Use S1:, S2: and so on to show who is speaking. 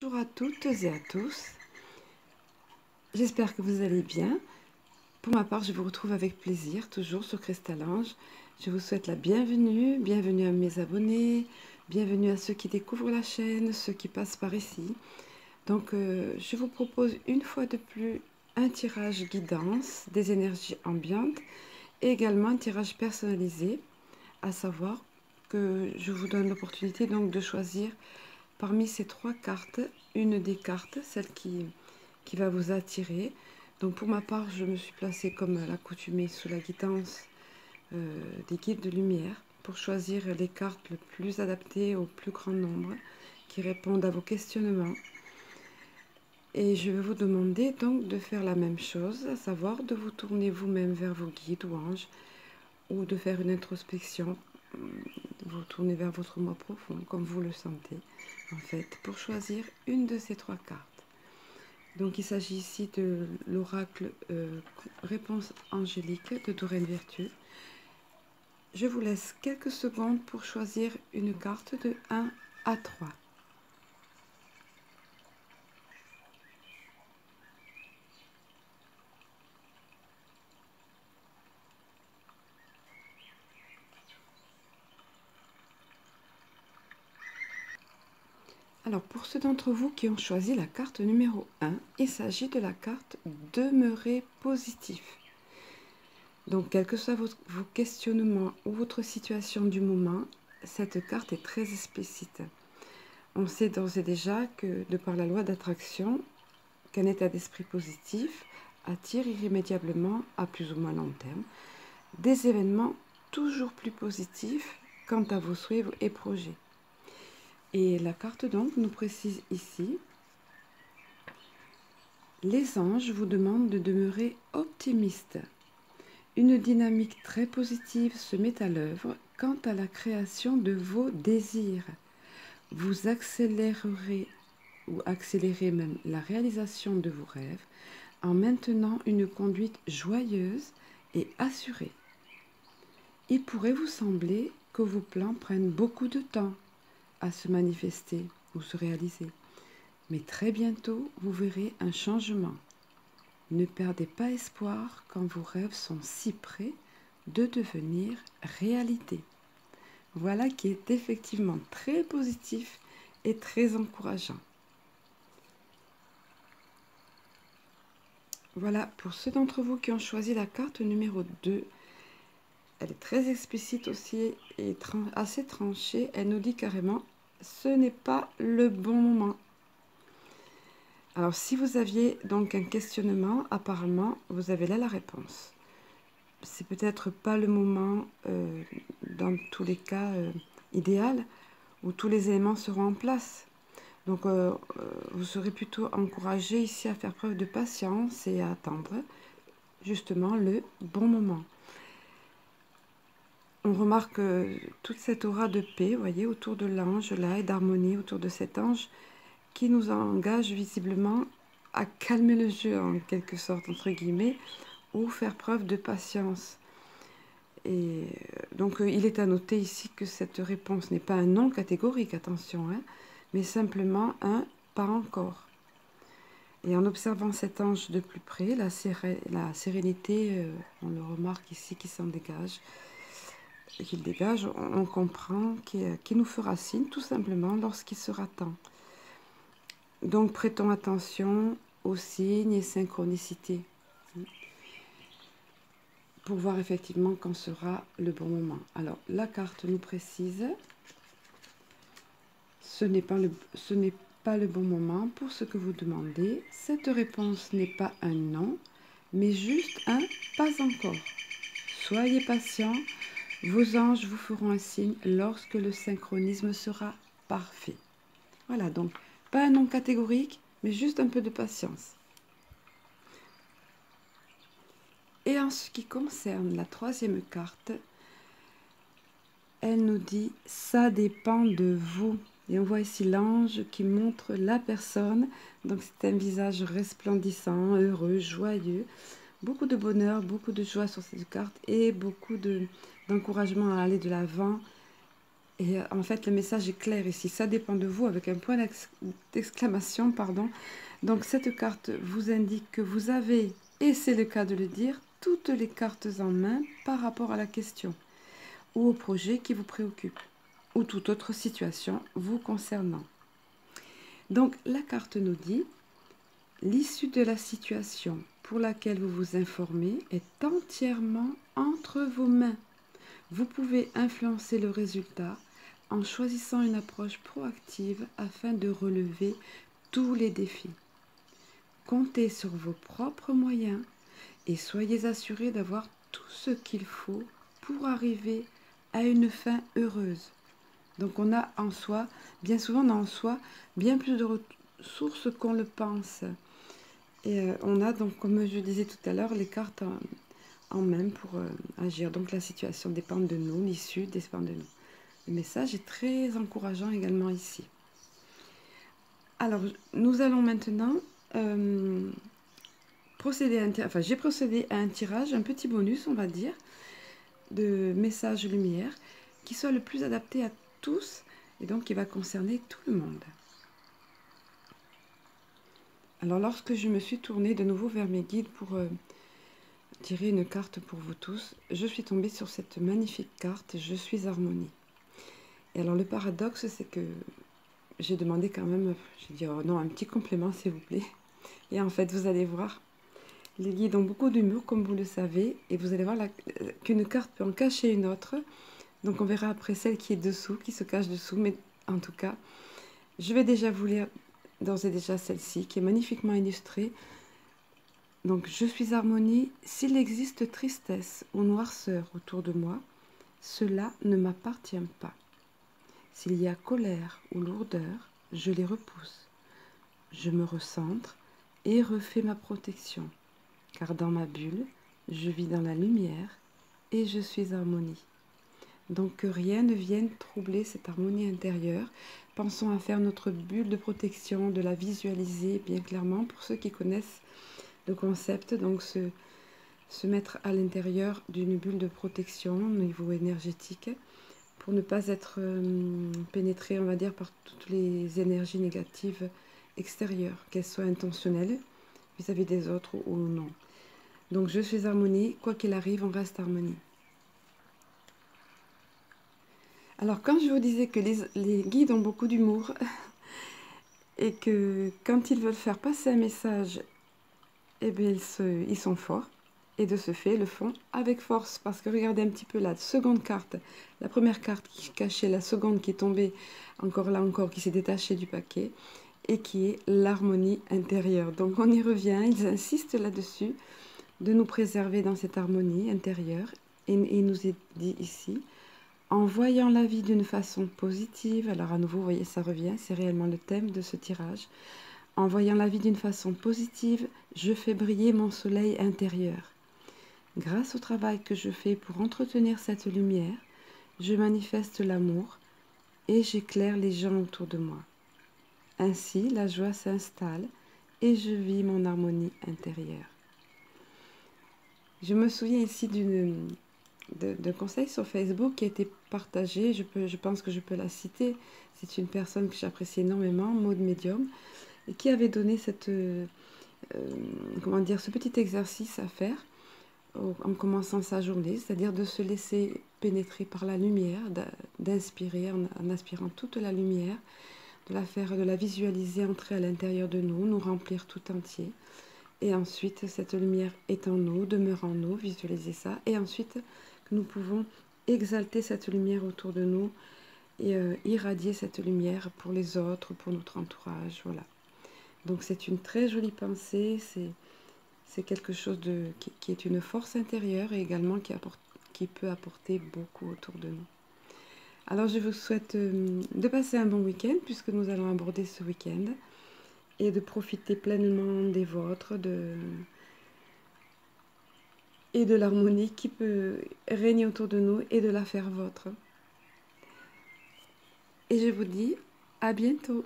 S1: Bonjour à toutes et à tous, j'espère que vous allez bien. Pour ma part, je vous retrouve avec plaisir, toujours sur Cristal-Ange. Je vous souhaite la bienvenue, bienvenue à mes abonnés, bienvenue à ceux qui découvrent la chaîne, ceux qui passent par ici. Donc, je vous propose une fois de plus un tirage guidance des énergies ambiantes et également un tirage personnalisé, à savoir que je vous donne l'opportunité donc de choisir parmi ces trois cartes, une des cartes, celle qui va vous attirer. Donc pour ma part, je me suis placée comme à l'accoutumée sous la guidance des guides de lumière pour choisir les cartes les plus adaptées au plus grand nombre, qui répondent à vos questionnements. Et je vais vous demander donc de faire la même chose, à savoir de vous tourner vous-même vers vos guides ou anges, ou de faire une introspection, vous tourner vers votre moi profond, comme vous le sentez, en fait, pour choisir une de ces trois cartes. Donc il s'agit ici de l'oracle Réponse angélique de Doreen Virtue. Je vous laisse quelques secondes pour choisir une carte de 1 à 3. Alors pour ceux d'entre vous qui ont choisi la carte numéro 1, il s'agit de la carte Demeurer positif. Donc quels que soient vos questionnements ou votre situation du moment, cette carte est très explicite. On sait d'ores et déjà que, de par la loi d'attraction, qu'un état d'esprit positif attire irrémédiablement, à plus ou moins long terme, des événements toujours plus positifs quant à vos souhaits et projets. Et la carte donc nous précise ici: les anges vous demandent de demeurer optimiste. Une dynamique très positive se met à l'œuvre quant à la création de vos désirs. Vous accélérez même la réalisation de vos rêves en maintenant une conduite joyeuse et assurée. Il pourrait vous sembler que vos plans prennent beaucoup de temps à se manifester ou se réaliser, mais très bientôt vous verrez un changement. Ne perdez pas espoir quand vos rêves sont si près de devenir réalité. Voilà qui est effectivement très positif et très encourageant. Voilà, pour ceux d'entre vous qui ont choisi la carte numéro 2, elle est très explicite aussi et assez tranchée. Elle nous dit carrément: ce n'est pas le bon moment. Alors si vous aviez donc un questionnement, apparemment vous avez là la réponse. C'est peut-être pas le moment dans tous les cas idéal où tous les éléments seront en place. Donc vous serez plutôt encouragé ici à faire preuve de patience et à attendre justement le bon moment. On remarque toute cette aura de paix, vous voyez, autour de l'ange là, et d'harmonie autour de cet ange qui nous engage visiblement à calmer le jeu en quelque sorte, entre guillemets, ou faire preuve de patience. Et donc il est à noter ici que cette réponse n'est pas un non catégorique, attention, hein, mais simplement un pas encore. Et en observant cet ange de plus près, la sérénité, on le remarque ici, qui s'en dégage, et qu'il dégage, on comprend qu'il nous fera signe tout simplement lorsqu'il sera temps. Donc prêtons attention aux signes et synchronicités pour voir effectivement quand sera le bon moment. Alors la carte nous précise: ce n'est pas le bon moment pour ce que vous demandez. Cette réponse n'est pas un non, mais juste un pas encore. Soyez patient, vos anges vous feront un signe lorsque le synchronisme sera parfait. Voilà, donc pas un non catégorique, mais juste un peu de patience. Et en ce qui concerne la troisième carte, elle nous dit: ça dépend de vous. Et on voit ici l'ange qui montre la personne. Donc c'est un visage resplendissant, heureux, joyeux. Beaucoup de bonheur, beaucoup de joie sur cette carte et beaucoup d'encouragement à aller de l'avant Et en fait, le message est clair ici. Ça dépend de vous avec un point d'exclamation, pardon. Donc cette carte vous indique que vous avez, et c'est le cas de le dire, toutes les cartes en main par rapport à la question ou au projet qui vous préoccupe ou toute autre situation vous concernant. Donc la carte nous dit: l'issue de la situation pour laquelle vous vous informez est entièrement entre vos mains. Vous pouvez influencer le résultat en choisissant une approche proactive afin de relever tous les défis. Comptez sur vos propres moyens et soyez assurés d'avoir tout ce qu'il faut pour arriver à une fin heureuse. Donc on a en soi, bien souvent on a en soi, bien plus de ressources qu'on le pense. Et on a donc, comme je disais tout à l'heure, les cartes en main pour agir. Donc la situation dépend de nous, l'issue dépend de nous. Le message est très encourageant également ici. Alors, nous allons maintenant j'ai procédé à un tirage, un petit bonus, on va dire, de messages lumière, qui soit le plus adapté à tous, et donc qui va concerner tout le monde. Alors, lorsque je me suis tournée de nouveau vers mes guides pour tirer une carte pour vous tous, je suis tombée sur cette magnifique carte « Je suis harmonie ». Et alors, le paradoxe, c'est que j'ai demandé quand même, j'ai dit oh non, un petit complément s'il vous plaît. Et en fait, vous allez voir, les guides ont beaucoup d'humour, comme vous le savez, et vous allez voir qu'une carte peut en cacher une autre. Donc on verra après celle qui est dessous, qui se cache dessous, mais en tout cas, je vais déjà vous lire d'ores et déjà celle-ci, qui est magnifiquement illustrée. Donc, je suis harmonie, s'il existe tristesse ou noirceur autour de moi, cela ne m'appartient pas. S'il y a colère ou lourdeur, je les repousse. Je me recentre et refais ma protection, car dans ma bulle, je vis dans la lumière et je suis harmonie. Donc que rien ne vienne troubler cette harmonie intérieure. Pensons à faire notre bulle de protection, de la visualiser bien clairement pour ceux qui connaissent le concept. Donc se mettre à l'intérieur d'une bulle de protection au niveau énergétique pour ne pas être pénétré, on va dire, par toutes les énergies négatives extérieures, qu'elles soient intentionnelles vis-à-vis des autres ou non. Donc je suis harmonie, quoi qu'il arrive, on reste harmonie. Alors quand je vous disais que les guides ont beaucoup d'humour et que quand ils veulent faire passer un message, eh bien, ils sont forts. Et de ce fait, le font avec force. Parce que regardez un petit peu la seconde carte. La première carte qui cachait la seconde qui est tombée, encore là encore, qui s'est détachée du paquet. Et qui est l'harmonie intérieure. Donc on y revient, ils insistent là-dessus, de nous préserver dans cette harmonie intérieure. Et il nous est dit ici, en voyant la vie d'une façon positive, alors à nouveau, vous voyez, ça revient, c'est réellement le thème de ce tirage. En voyant la vie d'une façon positive, je fais briller mon soleil intérieur. Grâce au travail que je fais pour entretenir cette lumière, je manifeste l'amour et j'éclaire les gens autour de moi. Ainsi, la joie s'installe et je vis mon harmonie intérieure. Je me souviens ici d'un conseil sur Facebook qui a été partagé. Je pense que je peux la citer. C'est une personne que j'apprécie énormément, Maud Medium, et qui avait donné ce petit exercice à faire en commençant sa journée, c'est-à-dire de se laisser pénétrer par la lumière, d'inspirer en aspirant toute la lumière, de la visualiser entrer à l'intérieur de nous, nous remplir tout entier. Et ensuite, cette lumière est en nous, demeure en nous, visualiser ça. Et ensuite, nous pouvons exalter cette lumière autour de nous et irradier cette lumière pour les autres, pour notre entourage, voilà. Donc c'est une très jolie pensée, c'est quelque chose qui est une force intérieure et également qui peut apporter beaucoup autour de nous. Alors je vous souhaite de passer un bon week-end puisque nous allons aborder ce week-end et de profiter pleinement des vôtres et de l'harmonie qui peut régner autour de nous et de la faire vôtre. Et je vous dis à bientôt.